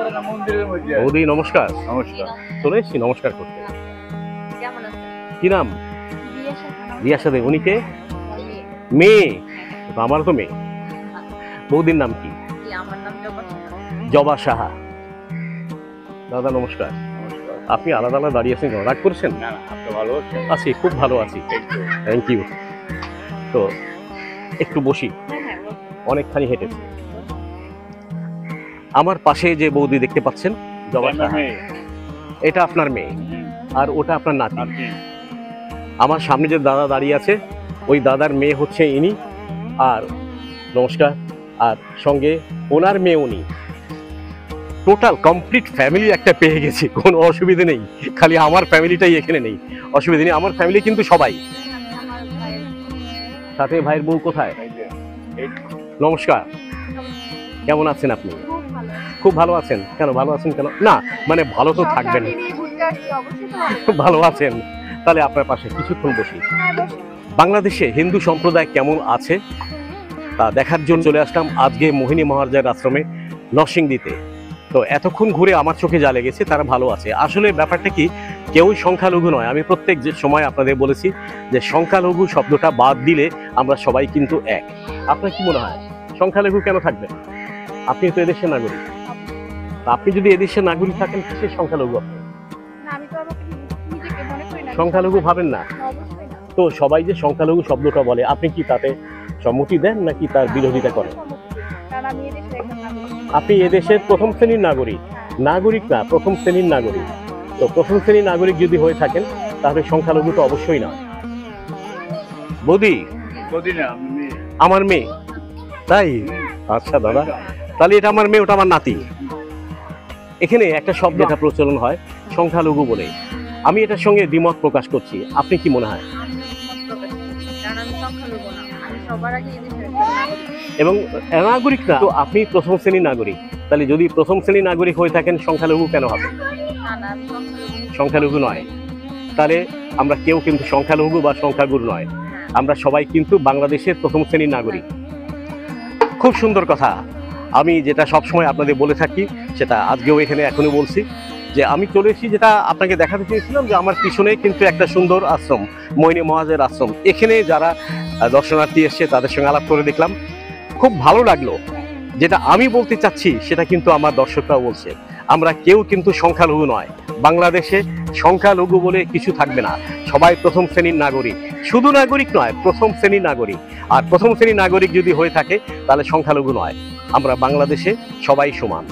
বৌদি নমস্কার। নমস্কার। চলে এসছি নমস্কার করতে। কি নাম? রিয়াসা দেব। উনি কে? মেয়ে। আমার তো মেয়ে। বৌদির নাম কি? জবা সাহা। দাদা নমস্কার। আপনি আলাদা আলাদা দাঁড়িয়ে আছেন, রাগ করছেন? না না, আপনি ভালো আছেন? আছি, খুব ভালো আছি, থ্যাংক ইউ। তো একটু বসি, অনেকখানি হেঁটেছি। আমার পাশে যে বৌদি দেখতে পাচ্ছেন, জবা সাহা, এটা আপনার মেয়ে আর ওটা আপনার নাতি। আমার সামনে যে দাদা দাঁড়িয়ে আছে ওই দাদার মেয়ে হচ্ছে ইনি। আর নমস্কার। আর সঙ্গে ওনার মেয়ে উনি। টোটাল কমপ্লিট ফ্যামিলি একটা পেয়ে গেছি, কোনো অসুবিধে নেই। খালি আমার ফ্যামিলিটাই এখানে নেই, অসুবিধা নেই। আমার ফ্যামিলি কিন্তু সবাই সাথে। ভাইয়ের বউ কোথায়? নমস্কার, কেমন আছেন আপনি? খুব ভালো আছেন। কেন ভালো আছেন কেন? না মানে ভালো তো থাকবেন, ভালো আছেন। তাহলে আপনার পাশে কিছুক্ষণ বসি। বাংলাদেশে হিন্দু সম্প্রদায় কেমন আছে তা দেখার জন্য চলে আসলাম আজকে মোহিনী মহারাজের আশ্রমে নরসিংদীতে। তো এতক্ষণ ঘুরে আমার চোখে যা লেগেছে তারা ভালো আছে। আসলে ব্যাপারটা কি, কেউই সংখ্যালঘু নয়। আমি প্রত্যেক যে সময় আপনাদের বলেছি যে সংখ্যালঘু শব্দটা বাদ দিলে আমরা সবাই কিন্তু এক। আপনার কি মনে হয় সংখ্যালঘু কেন থাকবে? আপনি তো এদেশের নাগরিক। আপনি যদি এদেশের নাগরিক থাকেন, কিসের সংখ্যালঘু? আপনি সংখ্যালঘু ভাবেন না তো? সবাই যে সংখ্যালঘু শব্দটা বলে, আপনি কি তাতে সম্মতি দেন নাকি তার বিরোধিতা করেন? আপনি এদেশের প্রথম শ্রেণীর নাগরিক। নাগরিক না, প্রথম শ্রেণীর নাগরিক। তো প্রথম শ্রেণীর নাগরিক যদি হয়ে থাকেন তাহলে সংখ্যালঘু তো অবশ্যই না। বৌদি আমার মেয়ে, তাই? আচ্ছা দাদা, তাহলে এটা আমার মেয়ে, ওটা আমার নাতি। এখানে একটা শব্দ এটা প্রচলন হয় সংখ্যালঘু বলে। আমি এটার সঙ্গে দ্বিমত প্রকাশ করছি। আপনি কি মনে হয়? এবং নাগরিক না তো আপনি প্রথম শ্রেণীর নাগরিক। তাহলে যদি প্রথম শ্রেণীর নাগরিক হয়ে থাকেন সংখ্যালঘু কেন হবে? সংখ্যালঘু নয়। তাহলে আমরা কেউ কিন্তু সংখ্যালঘু বা সংখ্যাগুরু নয়, আমরা সবাই কিন্তু বাংলাদেশের প্রথম শ্রেণীর নাগরিক। খুব সুন্দর কথা। আমি যেটা সবসময় আপনাদের বলে থাকি সেটা আজকেও এখানে এখনই বলছি, যে আমি চলে এসেছি, যেটা আপনাকে দেখাতে চেয়েছিলাম, যে আমার পিছনে কিন্তু একটা সুন্দর আশ্রম, মোহিনী মহারাজের আশ্রম। এখানে যারা দর্শনার্থী এসছে তাদের সঙ্গে আলাপ করে দেখলাম, খুব ভালো লাগলো। যেটা আমি বলতে চাচ্ছি সেটা কিন্তু আমার দর্শকরাও বলছে, আমরা কেউ কিন্তু সংখ্যালঘু নয়। বাংলাদেশে সংখ্যালঘু বলে কিছু থাকবে না, সবাই প্রথম শ্রেণীর নাগরিক। শুধু নাগরিক নয়, প্রথম শ্রেণীর নাগরিক। আর প্রথম শ্রেণীর নাগরিক যদি হয়ে থাকে তাহলে সংখ্যালঘু নয়। আমরা বাংলাদেশে সবাই সমান।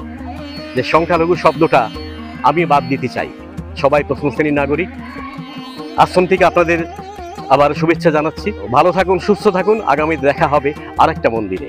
যে সংখ্যালঘু শব্দটা আমি বাদ দিতে চাই, সবাই প্রথম শ্রেণীর নাগরিক। আশ্রম থেকে আপনাদের আবার শুভেচ্ছা জানাচ্ছি। ভালো থাকুন, সুস্থ থাকুন। আগামী দেখা হবে আরেকটা মন্দিরে।